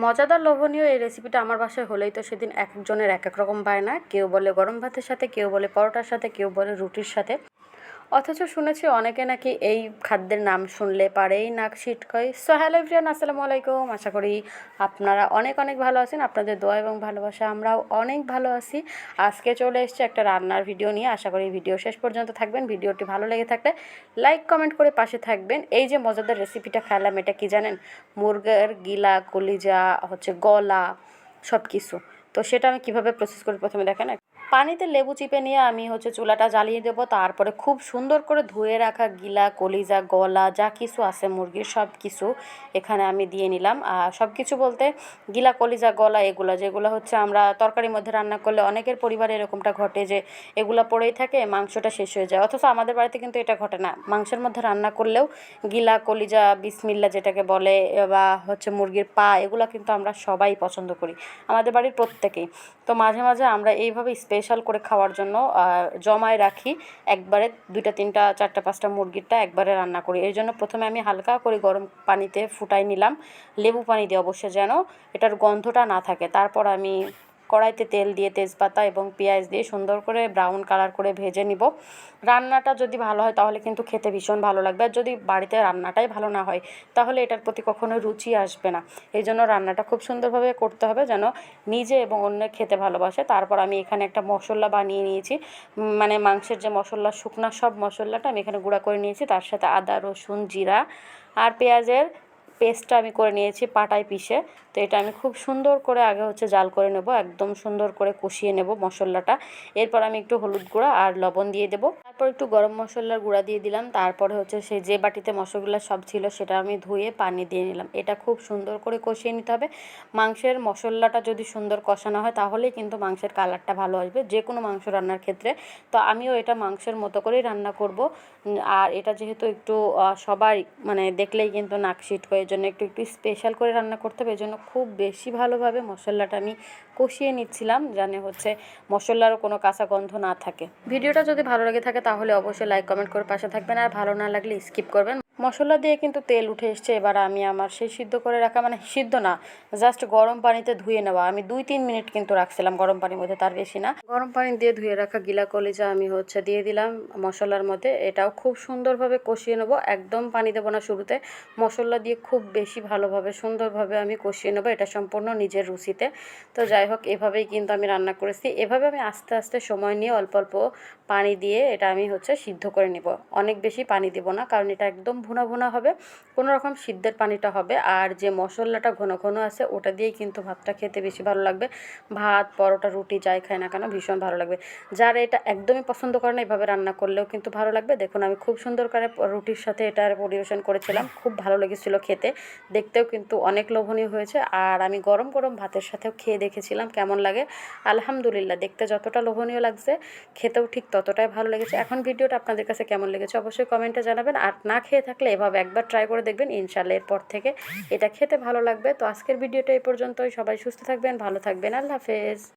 মজাদার লোভনীয় এই রেসিপিটা আমার বাসায় হলেই তো সেদিন এক একজনের এক এক রকম বায়না। কেউ বলে গরম ভাতের সাথে, কেউ বলে পরোটার সাথে, কেউ বলে রুটির সাথে। অথচ শুনেছি অনেকে নাকি এই খাদ্যের নাম শুনলে পারেই নাক ছিটকায়। সো হ্যালো এভরিওয়ান, আসসালামু আলাইকুম। আশা করি আপনারা অনেক অনেক ভালো আছেন। আপনাদের দোয়া এবং ভালোবাসা আমরাও অনেক ভালো আছি। আজকে চলে এসেছি একটা রান্নার ভিডিও নিয়ে। আশা করি ভিডিও শেষ পর্যন্ত থাকবেন। ভিডিওটি ভালো লেগে থাকলে লাইক কমেন্ট করে পাশে থাকবেন। এই যে মজাদার রেসিপিটা খেলাম, এটা কি জানেন? মুরগের গিলা, কলিজা, গলা সব কিছু। তো সেটা আমি কীভাবে প্রসেস করি প্রথমে দেখেন। পানিতে লেবু চিপে নিয়ে আমি চুলাটা জ্বালিয়ে দেবো। তারপরে খুব সুন্দর করে ধুয়ে রাখা গিলা, কলিজা, গলা যা কিছু আছে মুরগির সব কিছু এখানে আমি দিয়ে নিলাম। আর সব কিছু বলতে গিলা, কলিজা, গলা এগুলো যেগুলো আমরা তরকারির মধ্যে রান্না করলে অনেকের পরিবারে এরকমটা ঘটে যে এগুলো পড়েই থাকে, মাংসটা শেষ হয়ে যায়। অথচ আমাদের বাড়িতে কিন্তু এটা ঘটে না। মাংসের মধ্যে রান্না করলেও গিলা, কলিজা, বিসমিল্লা যেটাকে বলে, বা মুরগির পা, এগুলো কিন্তু আমরা সবাই পছন্দ করি, আমাদের বাড়ির প্রত্যেকেই। তো মাঝে মাঝে আমরা এইভাবে স্পেশাল করে খাওয়ার জন্য জমায় রাখি। একবারে 2টা 3টা 4টা 5টা মুরগিরটা একবারে রান্না করি। এই জন্য প্রথমে আমি হালকা করে গরম পানিতে ফুটাই নিলাম, লেবু পানি দিয়ে অবশ্যই, যেন এটার গন্ধটা না থাকে। তারপর আমি কড়াইতে তেল দিয়ে তেজপাতা এবং পেঁয়াজ দিয়ে সুন্দর করে ব্রাউন কালার করে ভেজে নিব। রান্নাটা যদি ভালো হয় তাহলে কিন্তু খেতে ভীষণ ভালো লাগবে। আর যদি বাড়িতে রান্নাটাই ভালো না হয় তাহলে এটার প্রতি কখনো রুচি আসবে না। এই জন্য রান্নাটা খুব সুন্দরভাবে করতে হবে যেন নিজে এবং অন্যের খেতে ভালোবাসে। তারপর আমি এখানে একটা মশলা বানিয়ে নিয়েছি, মাংসের যে মশলা, শুকনা সব মশলাটা আমি এখানে গুঁড়া করে নিয়েছি। তার সাথে আদা, রসুন, জিরা আর পেঁয়াজের পেস্টটা আমি করে নিয়েছি পাটায় পিষে। তো এটা আমি খুব সুন্দর করে আগে জাল করে নেব, একদম সুন্দর করে কষিয়ে নেব মশলাটা। এরপর আমি একটু হলুদ গুঁড়া আর লবণ দিয়ে দেবো। তারপর একটু গরম মশলার গুঁড়া দিয়ে দিলাম। তারপরে সেই যে বাটিতে মশলাগুলো সব ছিল সেটা আমি ধুয়ে পানি দিয়ে নিলাম। এটা খুব সুন্দর করে কষিয়ে নিতে হবে। মাংসের মশলাটা যদি সুন্দর কষানো হয় তাহলেই কিন্তু মাংসের কালারটা ভালো আসবে যে কোনো মাংস রান্নার ক্ষেত্রে। তো আমিও এটা মাংসের মতো করেই রান্না করব। আর এটা যেহেতু একটু সবাই দেখলেই কিন্তু নাক ছিটকায়, এর জন্য একটু একটু স্পেশাল করে রান্না করতে হবে। এই জন্য খুব বেশি ভালোভাবে মশলাটা আমি কষিয়ে নিচ্ছিলাম, যেন মশলারও কোনো কাঁচা গন্ধ না থাকে। ভিডিওটা যদি ভালো লেগে থাকে তাহলে অবশ্যই লাইক কমেন্ট করে পাশে থাকবেন, আর ভালো না লাগলে স্কিপ করবেন। মশলা দিয়ে কিন্তু তেল উঠে এসছে। এবার আমি আমার সেই সিদ্ধ করে রাখা, সিদ্ধ না, জাস্ট গরম পানিতে ধুয়ে নেওয়া, আমি 2-3 মিনিট কিন্তু রাখছিলাম গরম পানির মধ্যে, তার বেশি না। গরম পানি দিয়ে ধুয়ে রাখা গিলা, কলিজা আমি দিয়ে দিলাম মশলার মধ্যে। এটাও খুব সুন্দরভাবে কষিয়ে নেবো, একদম পানি দেবো না শুরুতে। মশলা দিয়ে খুব বেশি ভালোভাবে সুন্দরভাবে আমি কষিয়ে নেবো, এটা সম্পূর্ণ নিজের রুচিতে। তো যাই হোক, এভাবেই কিন্তু আমি রান্না করেছি। এভাবে আমি আস্তে আস্তে সময় নিয়ে অল্প অল্প পানি দিয়ে এটা আমি সিদ্ধ করে নিব। অনেক বেশি পানি দেবো না, কারণ এটা একদম ভুনা ভুনা হবে, কোনো রকম সিদ্ধের পানিটা হবে। আর যে মশলাটা ঘন ঘন আছে ওটা দিয়েই কিন্তু ভাতটা খেতে বেশি ভালো লাগবে। ভাত, পরোটা, রুটি যাই খায় না কেন ভীষণ ভালো লাগবে। যারা এটা একদমই পছন্দ করে না, এভাবে রান্না করলেও কিন্তু ভালো লাগবে। দেখুন আমি খুব সুন্দর করে রুটির সাথে এটার পরিবেশন করেছিলাম, খুব ভালো লেগেছিল খেতে, দেখতেও কিন্তু অনেক লোভনীয় হয়েছে। আর আমি গরম গরম ভাতের সাথেও খেয়ে দেখেছিলাম কেমন লাগে। আলহামদুলিল্লাহ, দেখতে যতটা লোভনীয় লাগছে খেতেও ঠিক ততটাই ভালো লেগেছে। এখন ভিডিওটা আপনাদের কাছে কেমন লেগেছে অবশ্যই কমেন্টে জানাবেন। আর না খেয়ে থাকলে এভাবে একবার ট্রাই করে দেখবেন, ইনশাআল্লাহ এরপর থেকে এটা খেতে ভালো লাগবে। তো আজকের ভিডিওটা এই পর্যন্তই। সবাই সুস্থ থাকবেন, ভালো থাকবেন, আল্লাহ হাফেজ।